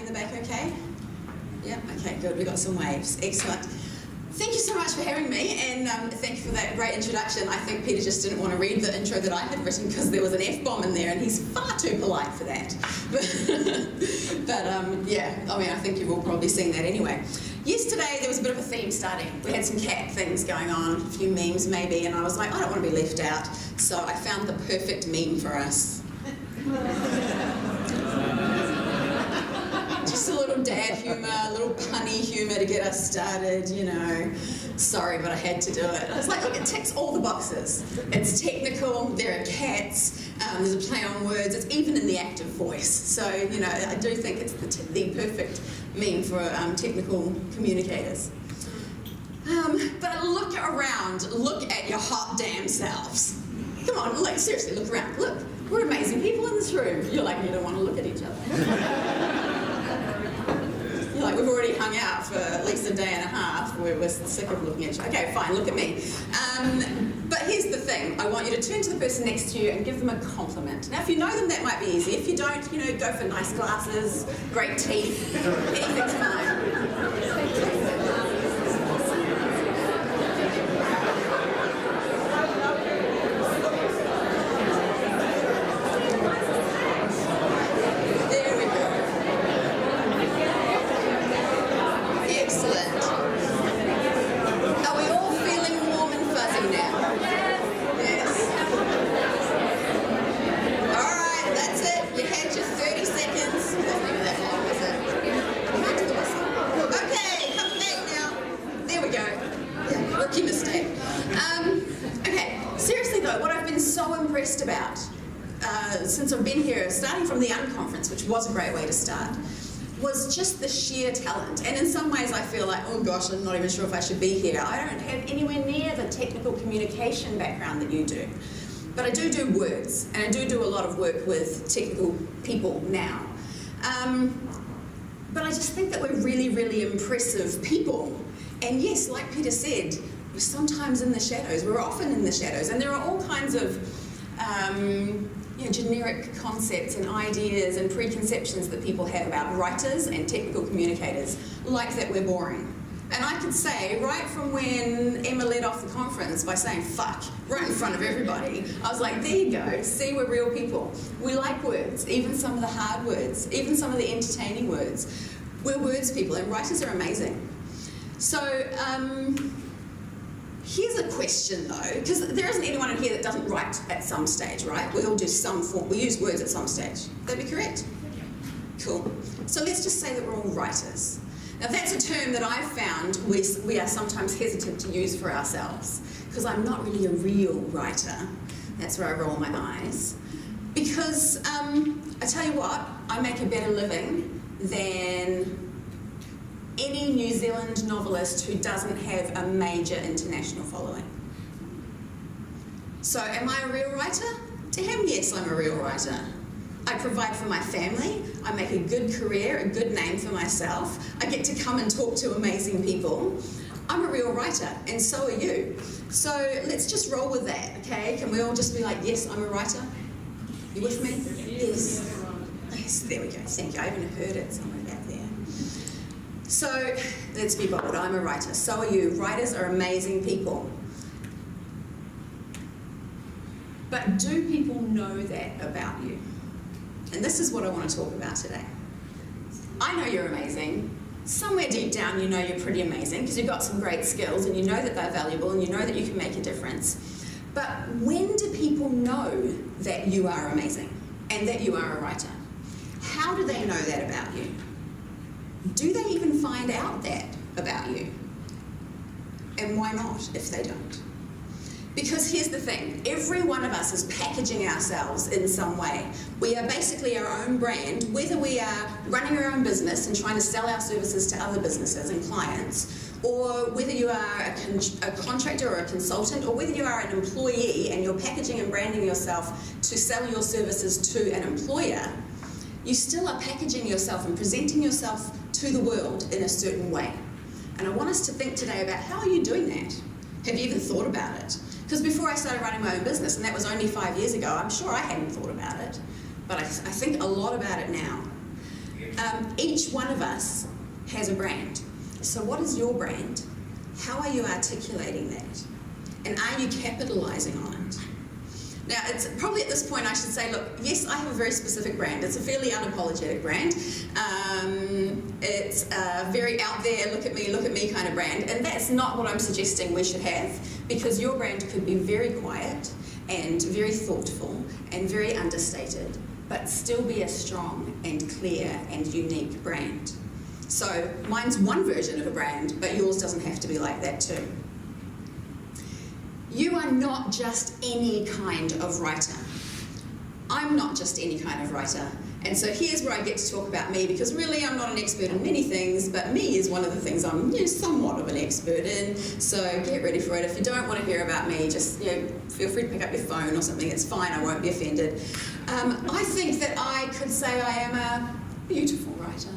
in the back okay? Yeah, okay, good. We got some waves. Excellent. Thank you so much for having me, and thank you for that great introduction. I think Peter just didn't want to read the intro that I had written because there was an F-bomb in there, and he's far too polite for that. But yeah, I mean, I think you've all probably seen that anyway. Yesterday, there was a bit of a theme starting. We had some cat things going on, a few memes maybe, and I was like, I don't want to be left out, so I found the perfect meme for us. Just a little dad humour, a little punny humour to get us started, you know. Sorry, but I had to do it. I was like, look, it ticks all the boxes. It's technical, there are cats, there's a play on words, it's even in the active voice. So, you know, I do think it's the perfect meme for technical communicators. But look around, look at your hot damn selves. Come on, like, seriously, look around. Look, we're amazing people in this room. You're like, you don't want to look at each other. You're like, we've already hung out for at least a day and a half. We're sick of looking at each other. Okay, fine, look at me. But here's the thing. I want you to turn to the person next to you and give them a compliment. Now, if you know them, that might be easy. If you don't, you know, go for nice glasses, great teeth. Anything's fine. Since I've been here, starting from the unconference, which was a great way to start, was just the sheer talent. And in some ways I feel like, oh gosh, I'm not even sure if I should be here. I don't have anywhere near the technical communication background that you do. But I do words, and I do a lot of work with technical people now. But I just think that we're really, really impressive people. And yes, like Peter said, we're sometimes in the shadows. We're often in the shadows. And there are all kinds of generic concepts and ideas and preconceptions that people have about writers and technical communicators, like that we're boring. And I could say, right from when Emma led off the conference by saying, fuck, right in front of everybody, I was like, there you go, see, we're real people. We like words, even some of the hard words, even some of the entertaining words. We're words people, and writers are amazing. So, here's a question though, because there isn't anyone in here that doesn't write at some stage, right? We all do some form, we use words at some stage. Would that be correct? Cool. So let's just say that we're all writers. Now that's a term that I've found we are sometimes hesitant to use for ourselves, because I'm not really a real writer. That's where I roll my eyes. Because, I tell you what, I make a better living than any New Zealand novelist who doesn't have a major international following. So am I a real writer? Damn yes, I'm a real writer. I provide for my family, I make a good career, a good name for myself, I get to come and talk to amazing people. I'm a real writer, and so are you. So let's just roll with that, okay? Can we all just be like, yes, I'm a writer? You with me? Yes. Yes, there we go, thank you. I even heard it somewhere back there. So, let's be bold, I'm a writer, so are you. Writers are amazing people. But do people know that about you? And this is what I want to talk about today. I know you're amazing. Somewhere deep down you know you're pretty amazing because you've got some great skills and you know that they're valuable and you know that you can make a difference. But when do people know that you are amazing and that you are a writer? How do they know that about you? Do they even find out that about you? And why not if they don't? Because here's the thing, every one of us is packaging ourselves in some way. We are basically our own brand, whether we are running our own business and trying to sell our services to other businesses and clients, or whether you are a contractor or a consultant, or whether you are an employee and you're packaging and branding yourself to sell your services to an employer, you still are packaging yourself and presenting yourself to the world in a certain way. And I want us to think today about how are you doing that? Have you even thought about it? Because before I started running my own business, and that was only 5 years ago, I'm sure I hadn't thought about it, but I think a lot about it now. Each one of us has a brand. So what is your brand? How are you articulating that? And are you capitalizing on it? Now, it's probably at this point I should say, look, yes, I have a very specific brand. It's a fairly unapologetic brand. It's a very out there, look at me kind of brand. And that's not what I'm suggesting we should have, because your brand could be very quiet and very thoughtful and very understated, but still be a strong and clear and unique brand. So mine's one version of a brand, but yours doesn't have to be like that too. You are not just any kind of writer. I'm not just any kind of writer. And so here's where I get to talk about me, because really I'm not an expert in many things, but me is one of the things I'm somewhat of an expert in. So get ready for it. If you don't want to hear about me, just feel free to pick up your phone or something. It's fine, I won't be offended. I think that I could say I am a beautiful writer.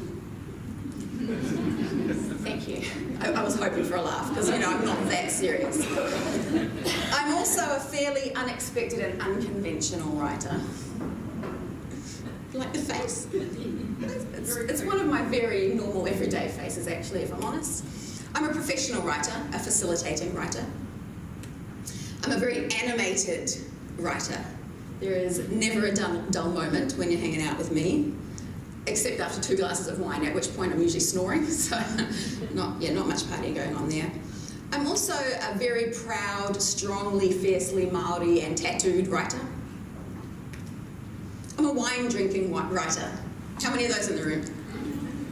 Thank you. I was hoping for a laugh, because I'm not that serious. I'm also a fairly unexpected and unconventional writer. Like the face? It's one of my very normal everyday faces, actually, if I'm honest. I'm a professional writer, a facilitating writer. I'm a very animated writer. There is never a dull moment when you're hanging out with me, except after 2 glasses of wine, at which point I'm usually snoring, so not much partying going on there. I'm also a very proud, strongly, fiercely Māori and tattooed writer. I'm a wine-drinking writer. How many of those in the room?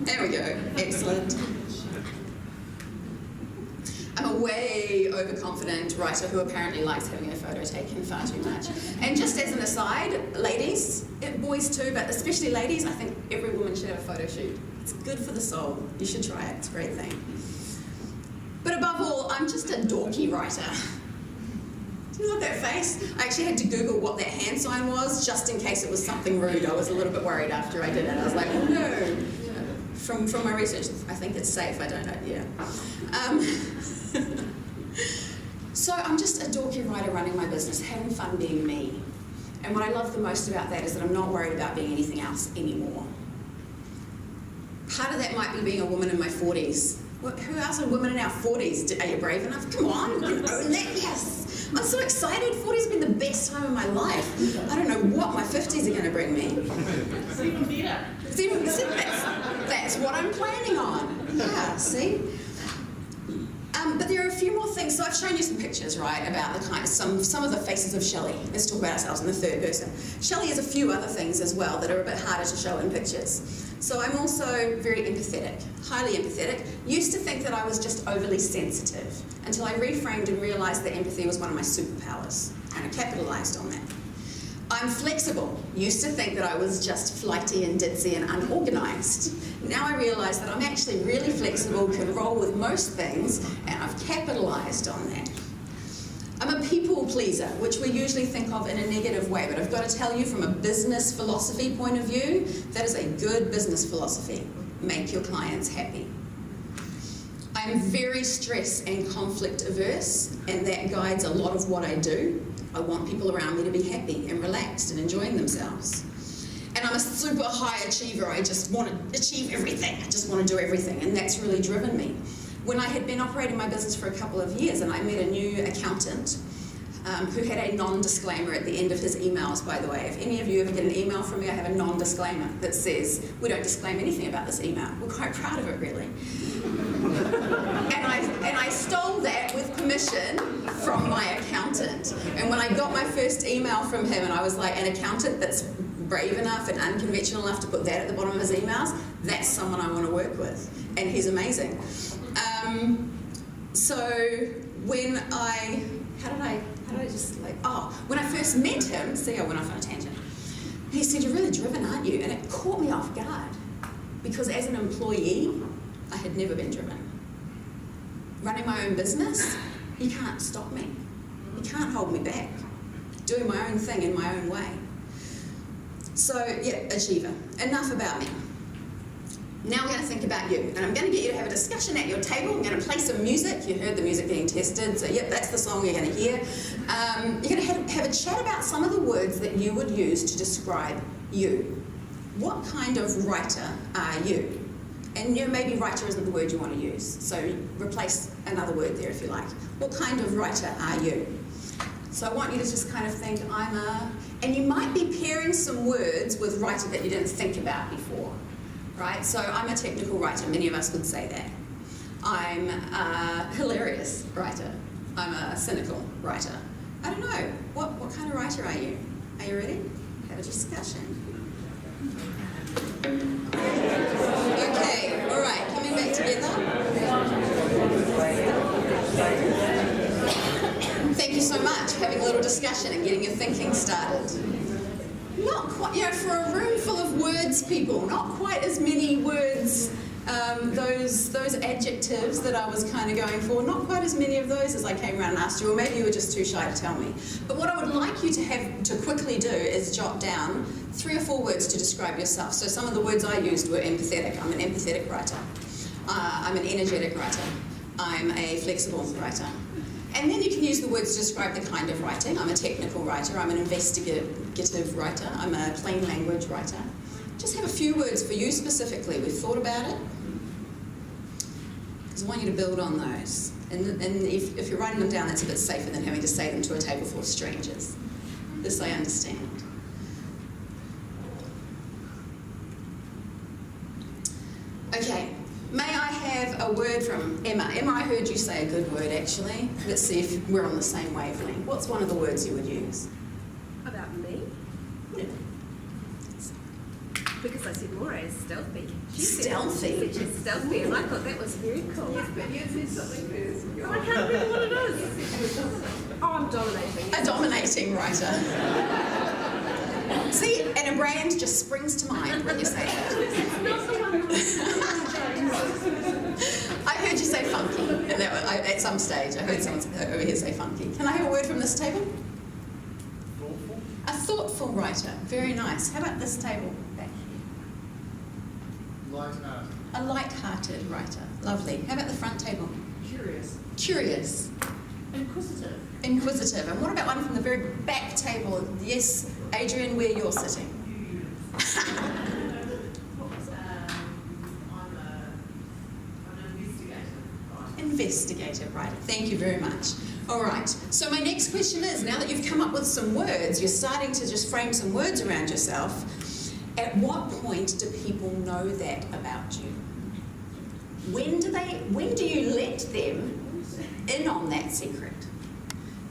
There we go. Excellent. I'm a way overconfident writer who apparently likes having a photo taken far too much. And just as an aside, ladies, boys too, but especially ladies, I think every woman should have a photo shoot. It's good for the soul. You should try it. It's a great thing. But above all, I'm just a dorky writer. Do you like that face? I actually had to Google what that hand sign was, just in case it was something rude. I was a little bit worried after I did it. I was like, oh no. From my research, I think it's safe. I don't know. Yeah. So I'm just a dorky writer running my business, having fun being me. And what I love the most about that is that I'm not worried about being anything else anymore. Part of that might be being a woman in my 40s. Who else are women in our 40s? Are you brave enough? Come on, you can own that, yes. I'm so excited. 40's has been the best time of my life. I don't know what my 50s are going to bring me. That's what I'm planning on. Yeah, see? But there are a few more things. So I've shown you some pictures, right, about the kind of some of the faces of Shelly. Let's talk about ourselves in the third person. Shelly has a few other things as well that are a bit harder to show in pictures. So I'm also very empathetic, highly empathetic. Used to think that I was just overly sensitive until I reframed and realised that empathy was one of my superpowers, and I capitalised on that. I'm flexible. Used to think that I was just flighty and ditzy and unorganised. Now I realise that I'm actually really flexible, can roll with most things, and I've capitalised on that. I'm a people pleaser, which we usually think of in a negative way, but I've got to tell you from a business philosophy point of view, that is a good business philosophy. Make your clients happy. I'm very stress and conflict averse, and that guides a lot of what I do. I want people around me to be happy and relaxed and enjoying themselves. And I'm a super high achiever. I just want to achieve everything. I just want to do everything, and that's really driven me. When I had been operating my business for a couple of years, and I met a new accountant who had a non-disclaimer at the end of his emails, by the way. If any of you ever get an email from me, I have a non-disclaimer that says, we don't disclaim anything about this email. We're quite proud of it, really. And I stole that with permission from my accountant. And when I got my first email from him, and I was like, an accountant that's brave enough and unconventional enough to put that at the bottom of his emails, that's someone I want to work with. And he's amazing. So when when I first met him, see, I went off on a tangent. He said, you're really driven, aren't you? And it caught me off guard, because as an employee, I had never been driven. Running my own business, you can't stop me. You can't hold me back. Doing my own thing in my own way. So, yeah, achiever. Enough about me. Now we're going to think about you, and I'm going to get you to have a discussion at your table. I'm going to play some music. You heard the music being tested, so yep, that's the song you're going to hear. You're going to have a chat about some of the words that you would use to describe you. what kind of writer are you? And maybe writer isn't the word you want to use, so replace another word there if you like. What kind of writer are you? So I want you to just kind of think, and you might be pairing some words with writer that you didn't think about before, right? So I'm a technical writer, many of us would say that. I'm a hilarious writer. I'm a cynical writer. I don't know, what kind of writer are you? Are you ready? Have a discussion. Okay, all right, coming back together. Thank you so much, having a little discussion and getting your thinking started. Not quite, for a room full of words, people, not quite as many words, those adjectives that I was kind of going for, not quite as many of those as I came around and asked you, or maybe you were just too shy to tell me. But what I would like you to have to quickly do is jot down 3 or 4 words to describe yourself. So some of the words I used were empathetic. I'm an empathetic writer. I'm an energetic writer. I'm a flexible writer. And then you can use the words to describe the kind of writing. I'm a technical writer. I'm an investigative writer. I'm a plain language writer. Just have a few words for you specifically. We've thought about it. Because I want you to build on those. And if you're writing them down, that's a bit safer than having to say them to a table full of strangers. This I understand. Okay. May I have a word from Emma? Emma, I heard you say a good word, actually. Let's see if we're on the same wavelength. What's one of the words you would use? About me? Yeah. Because I said Maura is stealthy. Stealthy? She's stealthy, and I thought that was very cool. Yes, but you said something first. Oh, I can't remember what it is. Oh, I'm dominating. A dominating writer. See, and a brand just springs to mind when you say that. It's not the one. I heard you say funky, and at some stage I heard someone over here say funky. Can I have a word from this table? Thoughtful. A thoughtful writer. Very nice. How about this table back here? Light-hearted. A light-hearted writer. Lovely. How about the front table? Curious. Curious. Inquisitive. Inquisitive. And what about one from the very back table? Yes, Adrian, where you're sitting. Investigative writer. Thank you very much. All right. So my next question is, now that you've come up with some words, you're starting to just frame some words around yourself, at what point do people know that about you? When do you let them in on that secret?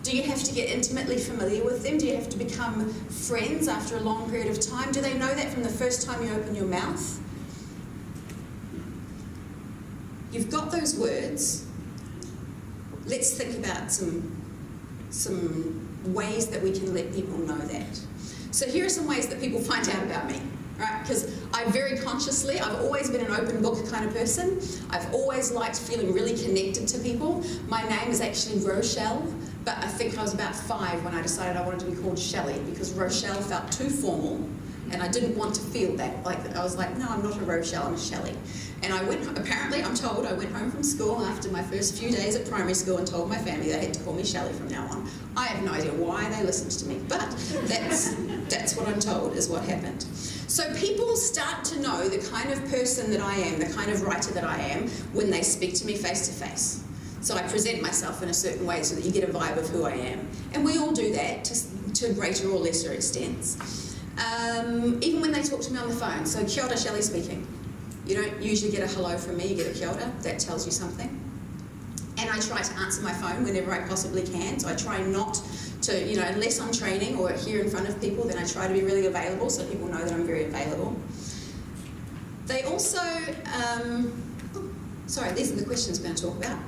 Do you have to get intimately familiar with them? Do you have to become friends after a long period of time? Do they know that from the first time you open your mouth? You've got those words. Let's think about some ways that we can let people know that. So here are some ways that people find out about me, right? Because I've always been an open book kind of person. I've always liked feeling really connected to people. My name is actually Rochelle, but I think I was about 5 when I decided I wanted to be called Shelly, because Rochelle felt too formal, and I didn't want to feel that. I was like, no, I'm not a Rochelle, I'm a Shelly. And apparently, I'm told, I went home from school after my first few days at primary school and told my family they had to call me Shelly from now on. I have no idea why they listened to me, but that's what I'm told is what happened. So people start to know the kind of person that I am, the kind of writer that I am, when they speak to me face to face. So I present myself in a certain way so that you get a vibe of who I am. And we all do that to greater or lesser extents. Even when they talk to me on the phone. So kia ora, Shelly speaking. You don't usually get a hello from me, you get a kia ora. That tells you something. And I try to answer my phone whenever I possibly can. So I try not to, unless I'm training or here in front of people, then I try to be really available so people know that I'm very available. They also, these are the questions we're going to talk about.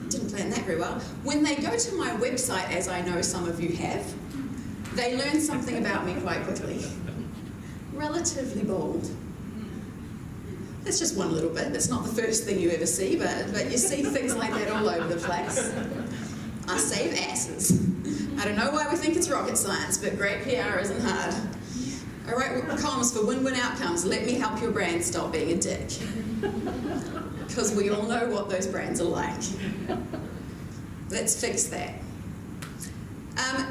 Didn't plan that very well. When they go to my website, as I know some of you have, they learn something about me quite quickly. Relatively bold. That's just one little bit. That's not the first thing you ever see, but you see things like that all over the place. I save asses. I don't know why we think it's rocket science, but great PR isn't hard. I write columns for win-win outcomes. Let me help your brand stop being a dick. Because we all know what those brands are like. Let's fix that.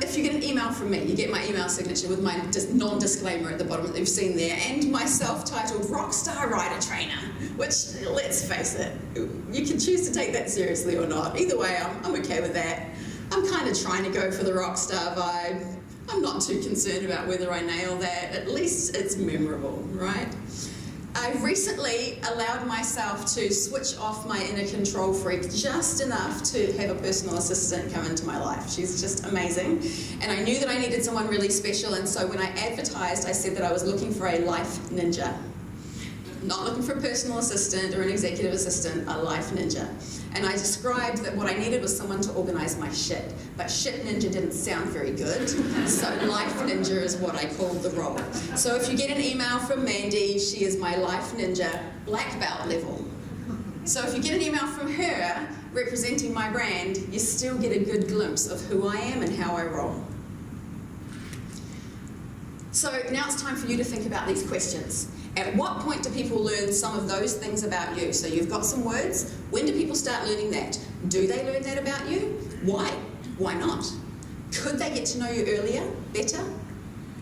If you get an email from me, you get my email signature with my non-disclaimer at the bottom that you've seen there, and my self-titled Rockstar Rider Trainer, which, let's face it, you can choose to take that seriously or not. Either way, I'm okay with that. I'm kind of trying to go for the rockstar vibe. I'm not too concerned about whether I nail that. At least it's memorable, right? I've recently allowed myself to switch off my inner control freak just enough to have a personal assistant come into my life. She's just amazing. And I knew that I needed someone really special, and so when I advertised, I said that I was looking for a life ninja. Not looking for a personal assistant or an executive assistant, a life ninja. And I described that what I needed was someone to organize my shit. But shit ninja didn't sound very good, so life ninja is what I called the role. So if you get an email from Mandy, she is my life ninja, black belt level. So if you get an email from her representing my brand, you still get a good glimpse of who I am and how I roll. So now it's time for you to think about these questions. At what point do people learn some of those things about you? So you've got some words. When do people start learning that? Do they learn that about you? Why? Why not? Could they get to know you earlier, better?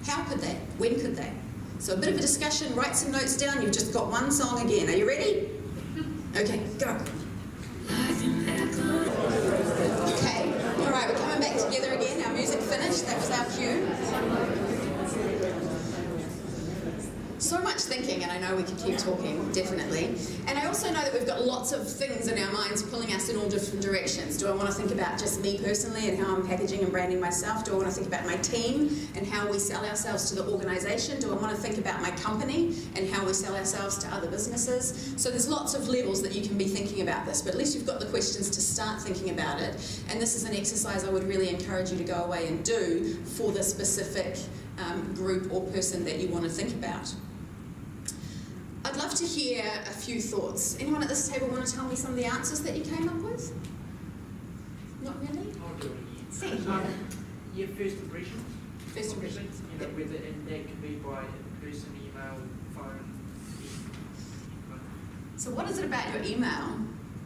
How could they? When could they? So a bit of a discussion, write some notes down. You've just got one song again. Are you ready? Okay, go. Okay, all right, we're coming back together again. Our music finished. That was our cue. So much thinking, and I know we could keep talking, definitely. And I also know that we've got lots of things in our minds pulling us in all different directions. Do I want to think about just me personally and how I'm packaging and branding myself? Do I want to think about my team and how we sell ourselves to the organisation? Do I want to think about my company and how we sell ourselves to other businesses? So there's lots of levels that you can be thinking about this, but at least you've got the questions to start thinking about it. And this is an exercise I would really encourage you to go away and do for the specific group or person that you want to think about. I'd love to hear a few thoughts. Anyone at this table want to tell me some of the answers that you came up with? Not really? I'll do it. Thank you. Yeah, first impressions. First impressions. You know, whether, and that can be by in-person, email, phone. So what is it about your email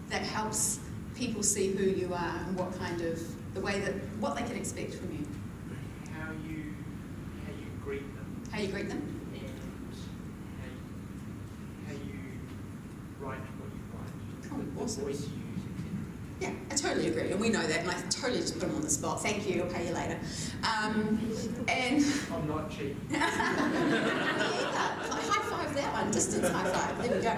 that helps people see who you are and what kind of, the way that, what they can expect from you? How you greet them. How you greet them? Write what you write. Cool, awesome. Voice you use, etc. Yeah, I totally agree, and we know that, and I totally just put them on the spot. Thank you, I'll pay you later. And I'm not cheap. high five that one, distance high five, there we go.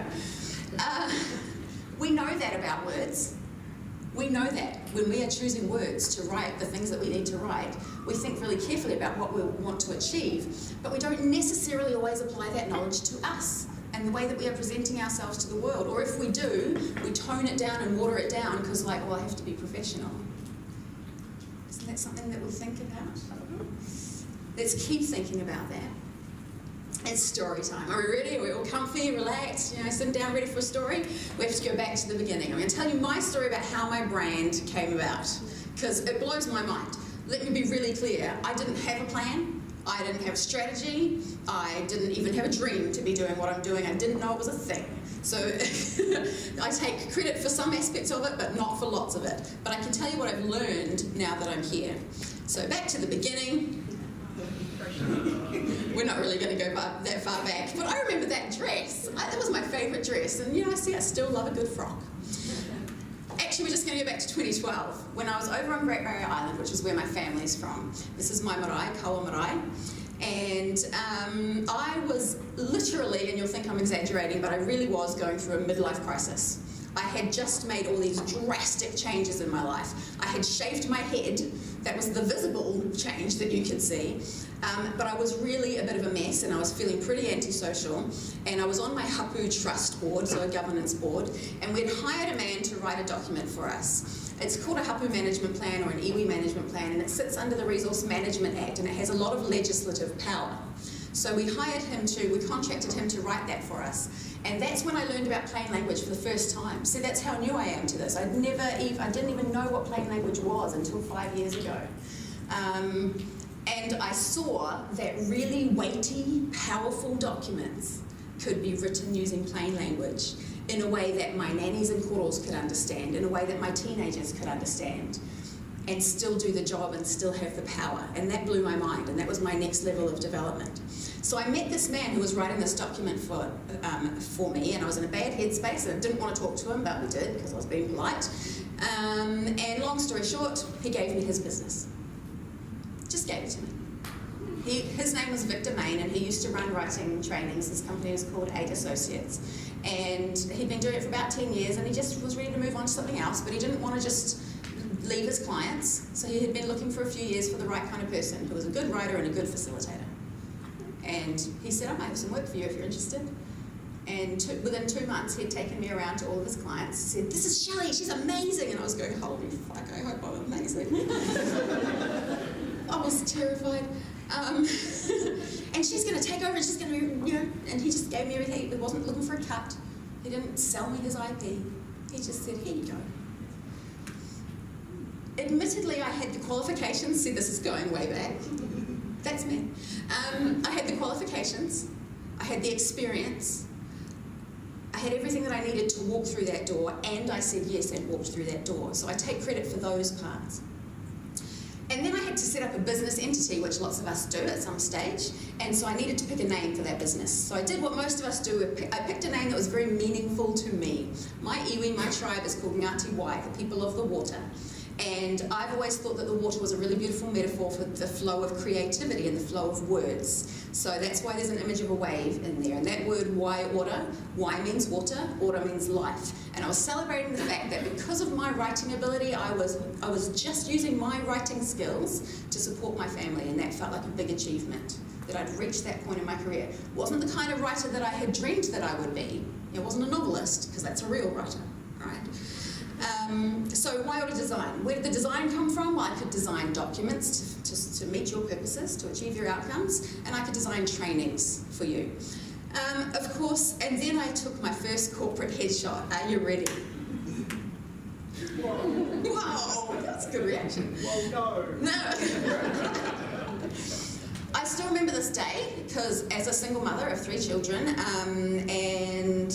We know that about words. We know that when we are choosing words to write the things that we need to write, we think really carefully about what we want to achieve, but we don't necessarily always apply that knowledge to us and the way that we are presenting ourselves to the world. Or if we do, we tone it down and water it down because, like, well, I have to be professional. Isn't that something that we'll think about? Let's keep thinking about that. It's story time. Are we ready? Are we all comfy, relaxed, sitting down, ready for a story? We have to go back to the beginning. I'm going to tell you my story about how my brand came about, because it blows my mind. Let me be really clear. I didn't have a plan. I didn't have a strategy. I didn't even have a dream to be doing what I'm doing. I didn't know it was a thing. So I take credit for some aspects of it, but not for lots of it. But I can tell you what I've learned now that I'm here. So back to the beginning. We're not really going to go that far back, but I remember that dress. That was my favourite dress, and I still love a good frock. Actually, we're just going to go back to 2012, when I was over on Great Barrier Island, which is where my family's from. This is my marae, Kaua marae, and I was literally, and you'll think I'm exaggerating, but I really was going through a midlife crisis. I had just made all these drastic changes in my life. I had shaved my head. That was the visible change that you could see. But I was really a bit of a mess, and I was feeling pretty antisocial. And I was on my hapu trust board, so a governance board, and we'd hired a man to write a document for us. It's called a hapu management plan or an iwi management plan, and it sits under the Resource Management Act, and it has a lot of legislative power. So we contracted him to write that for us. And that's when I learned about plain language for the first time. See, that's how new I am to this. I didn't even know what plain language was until 5 years ago. And I saw that really weighty, powerful documents could be written using plain language in a way that my nannies and koros could understand, in a way that my teenagers could understand. and still do the job and still have the power. And that blew my mind, and that was my next level of development. So I met this man who was writing this document for me, and I was in a bad headspace, and I didn't want to talk to him, but we did because I was being polite. And long story short, he gave me his business. Just gave it to me. His name was Victor Main, and he used to run writing trainings. This company was called 8 Associates. And he'd been doing it for about 10 years, and he just was ready to move on to something else, but he didn't want to just leave his clients. So he had been looking for a few years for the right kind of person who was a good writer and a good facilitator. And he said, I might have some work for you if you're interested. And within 2 months, he'd taken me around to all of his clients. He said, this is Shelly, she's amazing. And I was going, holy fuck, I hope I'm amazing. I was terrified. And she's going to take over, and she's going to, and he just gave me everything. He wasn't looking for a cut. He didn't sell me his IP. He just said, here you go. Admittedly, I had the qualifications. See, this is going way back. That's me. I had the qualifications. I had the experience. I had everything that I needed to walk through that door, and I said yes and walked through that door. So I take credit for those parts. And then I had to set up a business entity, which lots of us do at some stage, and so I needed to pick a name for that business. So I did what most of us do. I picked a name that was very meaningful to me. My iwi, my tribe, is called Ngāti Wai, the people of the water. And I've always thought that the water was a really beautiful metaphor for the flow of creativity and the flow of words. So that's why there's an image of a wave in there. And that word wai ora, wai means water, ora means life. And I was celebrating the fact that because of my writing ability, I was just using my writing skills to support my family, and that felt like a big achievement, that I'd reached that point in my career. Wasn't the kind of writer that I had dreamed that I would be. It wasn't a novelist, because that's a real writer, right? So why order design? Where did the design come from? Well, I could design documents to meet your purposes, to achieve your outcomes, and I could design trainings for you. Of course, and then I took my first corporate headshot. Are you ready? Whoa, that's a good reaction. Well, no. No. I still remember this day because as a single mother of 3 children, and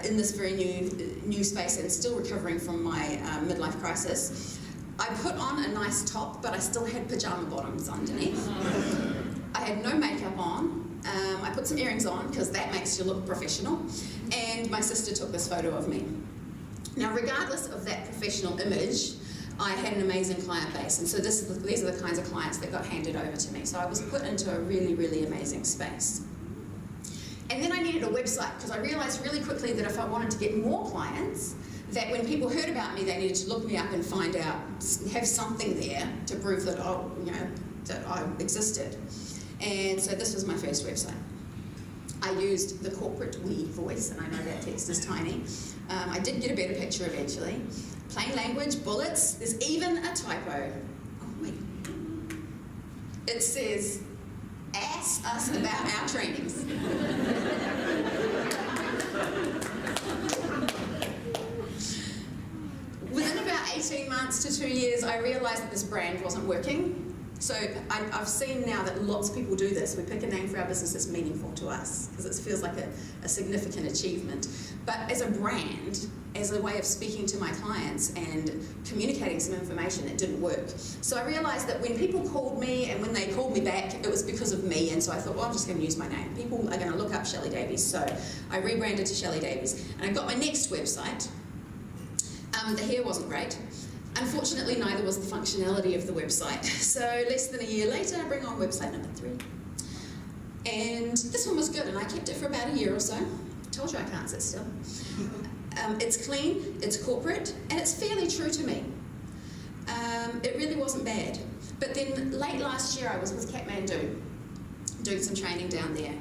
in this very new space and still recovering from my midlife crisis, I put on a nice top, but I still had pajama bottoms underneath. I had no makeup on. I put some earrings on because that makes you look professional. And my sister took this photo of me. Now, regardless of that professional image, I had an amazing client base. And so these are the kinds of clients that got handed over to me. So I was put into a really, really amazing space. And then I needed a website because I realized really quickly that if I wanted to get more clients, that when people heard about me, they needed to look me up and find out, have something there to prove that that I existed. And so this was my first website. I used the corporate we voice, and I know that text is tiny. I did get a better picture eventually. Plain language, bullets. There's even a typo. Oh wait. It says, ask us about our trainings. Within about 18 months to 2 years, I realized that this brand wasn't working. So I've seen now that lots of people do this. We pick a name for our business that's meaningful to us because it feels like a significant achievement. But as a brand, as a way of speaking to my clients and communicating some information, it didn't work. So I realized that when people called me and when they called me back, it was because of me. And so I thought, well, I'm just going to use my name. People are going to look up Shelly Davies. So I rebranded to Shelly Davies. And I got my next website. The hair wasn't great. Unfortunately, neither was the functionality of the website. So less than a year later, I bring on website number 3. And this one was good, and I kept it for about a year or so. Told you I can't sit still. It's clean, it's corporate, and it's fairly true to me. It really wasn't bad. But then late last year, I was with Kathmandu doing some training down there.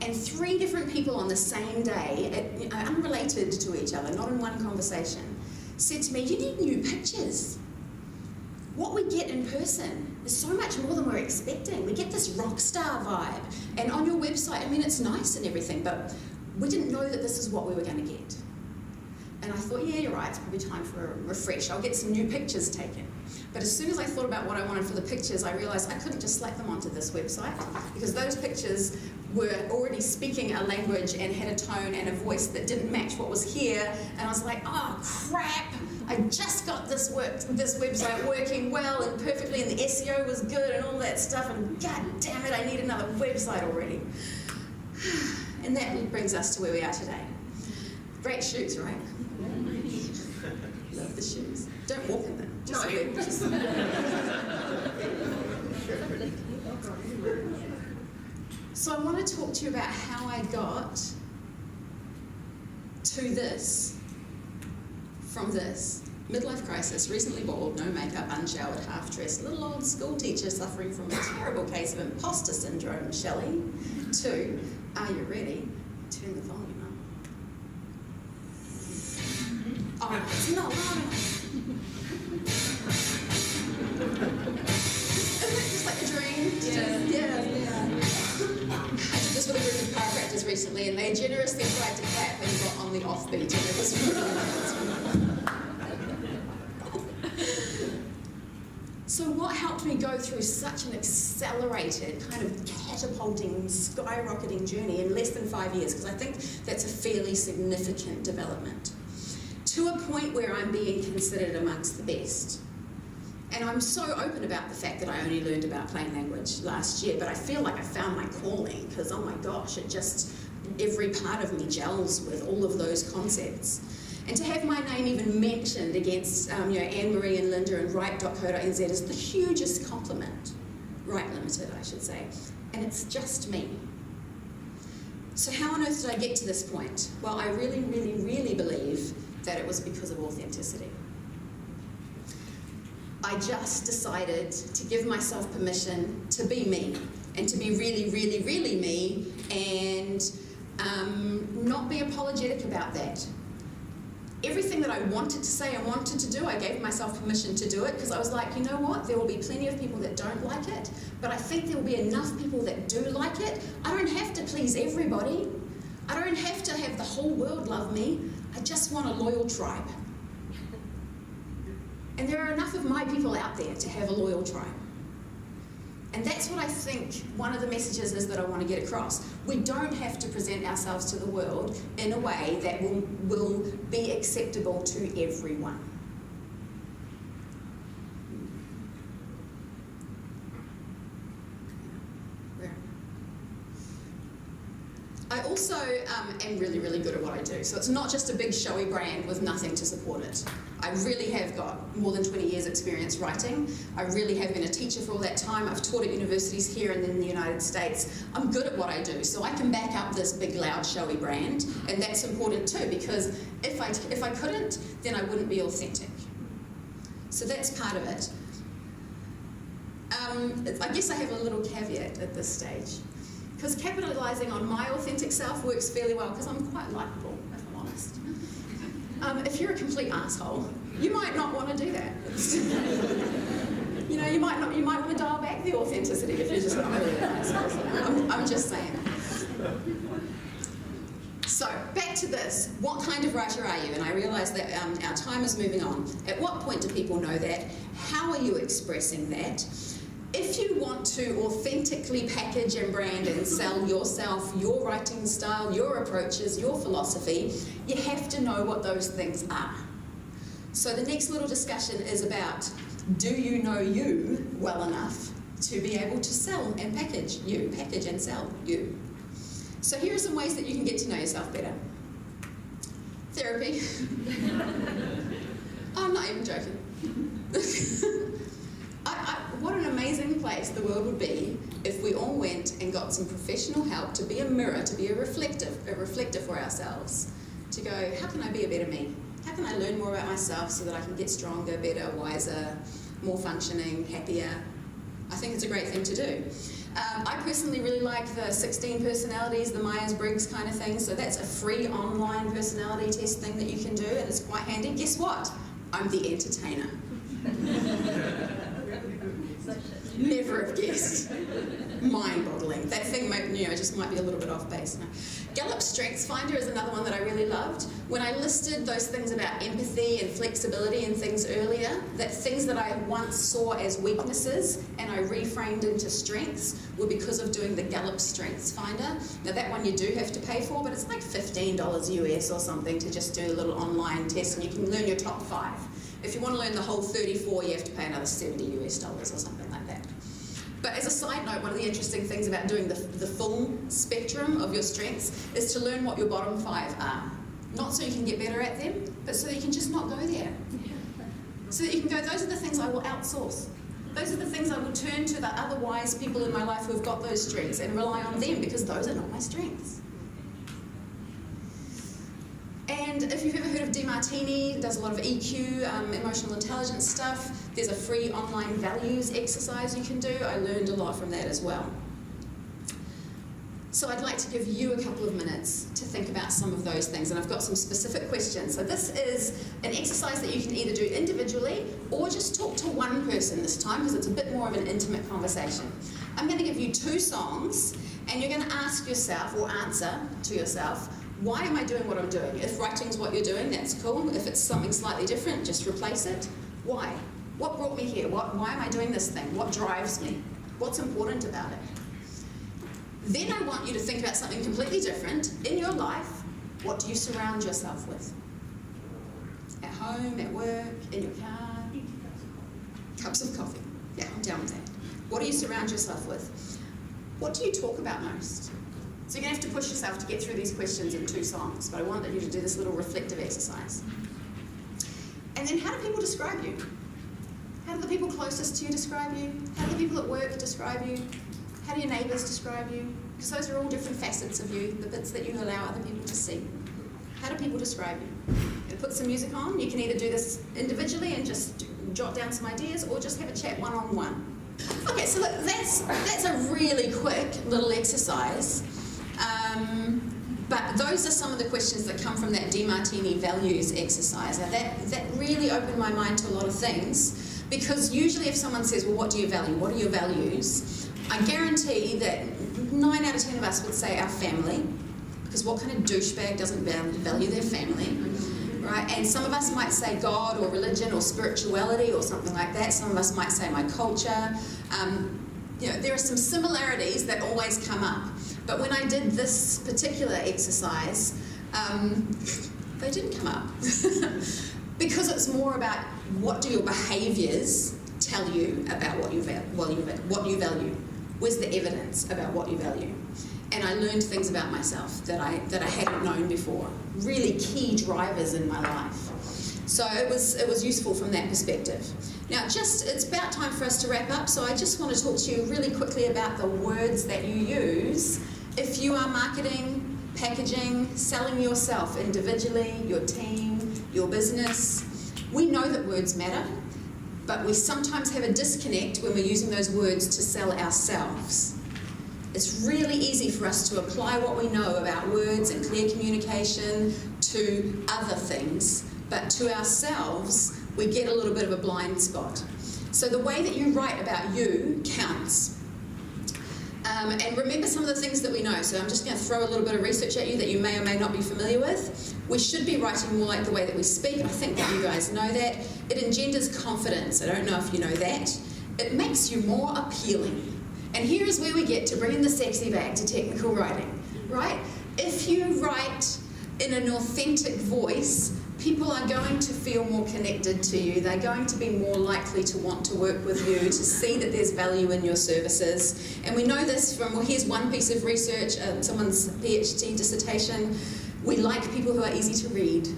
And 3 different people on the same day, unrelated to each other, not in one conversation, said to me, you need new pictures. What we get in person is so much more than we're expecting. We get this rock star vibe. And on your website, I mean, it's nice and everything, but we didn't know that this is what we were going to get. And I thought, yeah, you're right, it's probably time for a refresh. I'll get some new pictures taken. But as soon as I thought about what I wanted for the pictures, I realized I couldn't just slap them onto this website because those pictures were already speaking a language and had a tone and a voice that didn't match what was here, and I was like, oh crap, I just got this website working well and perfectly, and the SEO was good and all that stuff, and god damn it, I need another website already. And that brings us to where we are today. Great shoes, right? Love the shoes. Don't walk in them. Just So I want to talk to you about how I got to this, from this. Midlife crisis, recently bald, no makeup, unshowered, half-dressed, little old school teacher suffering from a terrible case of imposter syndrome, Shelly, to, are you ready? Turn the volume up. Oh, it's not loud enough. Isn't it just like a dream? Yeah. I did this with a group of chiropractors recently, and they generously tried to clap and got on the offbeat, and it was really nice. So what helped me go through such an accelerated, kind of catapulting, skyrocketing journey in less than 5 years, because I think that's a fairly significant development, to a point where I'm being considered amongst the best. And I'm so open about the fact that I only learned about plain language last year, but I feel like I found my calling, because oh my gosh, it just, every part of me gels with all of those concepts. And to have my name even mentioned against Anne-Marie and Linda and Write.co.nz is the hugest compliment. Write Limited, I should say. And it's just me. So how on earth did I get to this point? Well, I really, really, really believe that it was because of authenticity. I just decided to give myself permission to be me, and to be really, really, really me, and not be apologetic about that. Everything that I wanted to say and wanted to do, I gave myself permission to do it, because I was like, you know what, there will be plenty of people that don't like it, but I think there will be enough people that do like it. I don't have to please everybody. I don't have to have the whole world love me. I just want a loyal tribe. And there are enough of my people out there to have a loyal tribe. And that's what I think one of the messages is that I want to get across. We don't have to present ourselves to the world in a way that will be acceptable to everyone. I also am really, really good at what I do. So it's not just a big showy brand with nothing to support it. I really have got more than 20 years experience writing. I really have been a teacher for all that time. I've taught at universities here and in the United States. I'm good at what I do, so I can back up this big, loud, showy brand, and that's important too, because if I couldn't, then I wouldn't be authentic. So that's part of it. I guess I have a little caveat at this stage, because capitalising on my authentic self works fairly well, because I'm quite likeable, if I'm honest. If you're a complete asshole, you might not want to do that. You know, you might want to dial back the authenticity if you're just not really a nice person. I'm just saying. So, back to this. What kind of writer are you? And I realise that our time is moving on. At what point do people know that? How are you expressing that? If you want to authentically package and brand and sell yourself, your writing style, your approaches, your philosophy, you have to know what those things are. So the next little discussion is about, do you know you well enough to be able to sell and package and sell you? So here are some ways that you can get to know yourself better. Therapy. I'm not even joking. What an amazing place the world would be if we all went and got some professional help to be a mirror, to be a reflector for ourselves, to go, how can I be a better me? How can I learn more about myself so that I can get stronger, better, wiser, more functioning, happier? I think it's a great thing to do. I personally really like the 16 personalities, the Myers-Briggs kind of thing, so that's a free online personality test thing that you can do, and it's quite handy. Guess what? I'm the entertainer. Never have guessed. Mind-boggling. That thing just might be a little bit off base. No. Gallup Strengths Finder is another one that I really loved. When I listed those things about empathy and flexibility and things earlier, that things that I once saw as weaknesses and I reframed into strengths were because of doing the Gallup Strengths Finder. Now that one you do have to pay for, but it's like $15 US or something to just do a little online test, and you can learn your top 5. If you want to learn the whole 34, you have to pay another $70 US or something like that. But as a side note, one of the interesting things about doing the full spectrum of your strengths is to learn what your bottom 5 are. Not so you can get better at them, but so that you can just not go there. So that you can go, those are the things I will outsource. Those are the things I will turn to the other wise people in my life who have got those strengths and rely on them, because those are not my strengths. And if you've ever heard of DeMartini, does a lot of EQ, emotional intelligence stuff. There's a free online values exercise you can do. I learned a lot from that as well. So I'd like to give you a couple of minutes to think about some of those things, and I've got some specific questions. So this is an exercise that you can either do individually or just talk to one person this time, because it's a bit more of an intimate conversation. I'm going to give you 2 songs, and you're going to ask yourself, or answer to yourself, why am I doing what I'm doing? If writing's what you're doing, that's cool. If it's something slightly different, just replace it. Why? What brought me here? Why am I doing this thing? What drives me? What's important about it? Then I want you to think about something completely different in your life. What do you surround yourself with? At home, at work, in your car? Cups of coffee. Yeah, I'm down with that. What do you surround yourself with? What do you talk about most? So you're going to have to push yourself to get through these questions in 2 songs, but I wanted you to do this little reflective exercise. And then, how do people describe you? How do the people closest to you describe you? How do the people at work describe you? How do your neighbours describe you? Because those are all different facets of you, the bits that you allow other people to see. How do people describe you? You put some music on. You can either do this individually and just jot down some ideas, or just have a chat one-on-one. Okay, so look, that's a really quick little exercise. But those are some of the questions that come from that DeMartini values exercise. Now that really opened my mind to a lot of things, because usually if someone says, well, what do you value? What are your values? I guarantee that 9 out of 10 of us would say our family, because what kind of douchebag doesn't value their family, right? And some of us might say God or religion or spirituality or something like that. Some of us might say my culture. There are some similarities that always come up. But when I did this particular exercise, they didn't come up. Because it's more about what do your behaviours tell you about what you value. Where's the evidence about what you value? And I learned things about myself that I hadn't known before. Really key drivers in my life. So it was useful from that perspective. Now, it's about time for us to wrap up, so I just want to talk to you really quickly about the words that you use if you are marketing, packaging, selling yourself individually, your team, your business. We know that words matter, but we sometimes have a disconnect when we're using those words to sell ourselves. It's really easy for us to apply what we know about words and clear communication to other things, but to ourselves, we get a little bit of a blind spot. So the way that you write about you counts. And remember some of the things that we know. So I'm just going to throw a little bit of research at you that you may or may not be familiar with. We should be writing more like the way that we speak. I think that you guys know that. It engenders confidence. I don't know if you know that. It makes you more appealing. And here is where we get to bring in the sexy back to technical writing, right? If you write in an authentic voice, people are going to feel more connected to you. They're going to be more likely to want to work with you, to see that there's value in your services. And we know this from, well, here's one piece of research, someone's PhD dissertation. We like people who are easy to read,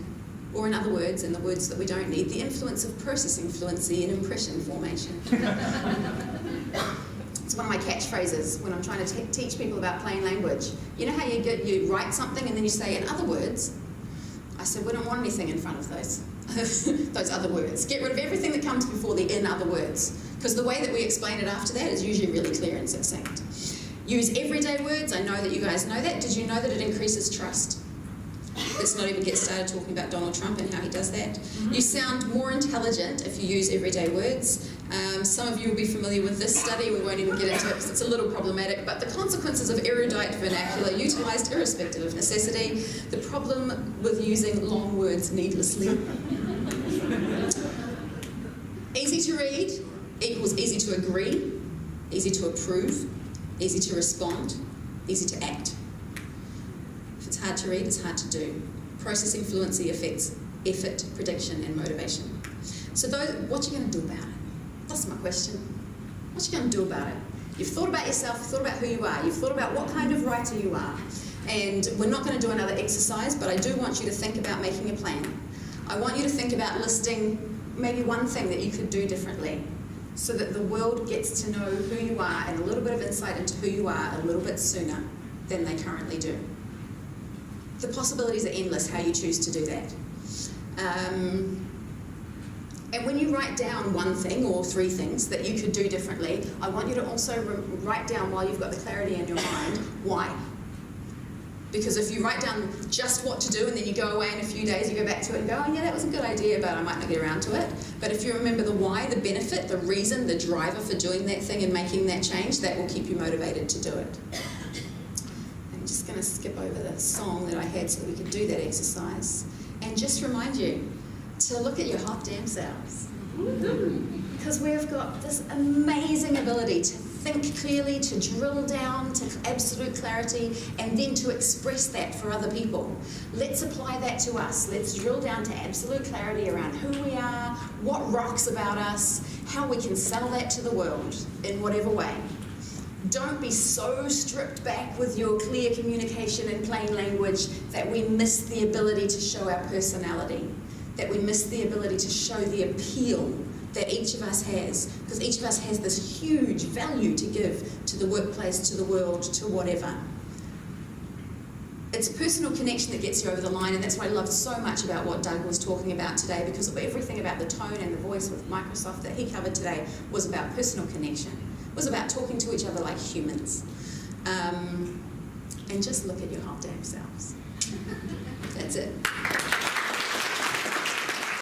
or in other words, in the words that we don't need, the influence of processing fluency in impression formation. It's one of my catchphrases when I'm trying to teach people about plain language. You know how you write something and then you say, in other words? I said, we don't want anything in front of those, those other words. Get rid of everything that comes before the in other words, because the way that we explain it after that is usually really clear and succinct. Use everyday words. I know that you guys know that. Did you know that it increases trust? Let's not even get started talking about Donald Trump and how he does that. You sound more intelligent if you use everyday words. Some of you will be familiar with this study. We won't even get into it because it's a little problematic, but the consequences of erudite vernacular utilised irrespective of necessity. The problem with using long words needlessly. Easy to read equals easy to agree, easy to approve, easy to respond, easy to act. If it's hard to read, it's hard to do. Processing fluency affects effort, prediction, and motivation. So what are you going to do about it? That's my question. What are you going to do about it? You've thought about yourself, you've thought about who you are, you've thought about what kind of writer you are. And we're not going to do another exercise, but I do want you to think about making a plan. I want you to think about listing maybe one thing that you could do differently so that the world gets to know who you are and a little bit of insight into who you are a little bit sooner than they currently do. The possibilities are endless how you choose to do that. And when you write down one thing or three things that you could do differently, I want you to also write down, while you've got the clarity in your mind, why. Because if you write down just what to do and then you go away in a few days, you go back to it and go, oh yeah, that was a good idea, but I might not get around to it. But if you remember the why, the benefit, the reason, the driver for doing that thing and making that change, that will keep you motivated to do it. I'm just going to skip over the song that I had so that we could do that exercise. And just remind you to look at your hot damn selves. Because we've got this amazing ability to think clearly, to drill down to absolute clarity, and then to express that for other people. Let's apply that to us. Let's drill down to absolute clarity around who we are, what rocks about us, how we can sell that to the world in whatever way. Don't be so stripped back with your clear communication in plain language that we miss the ability to show our personality, that we miss the ability to show the appeal that each of us has, because each of us has this huge value to give to the workplace, to the world, to whatever. It's a personal connection that gets you over the line, and that's what I loved so much about what Doug was talking about today, because of everything about the tone and the voice with Microsoft that he covered today was about personal connection. It was about talking to each other like humans. And just look at your hot damn selves. That's it.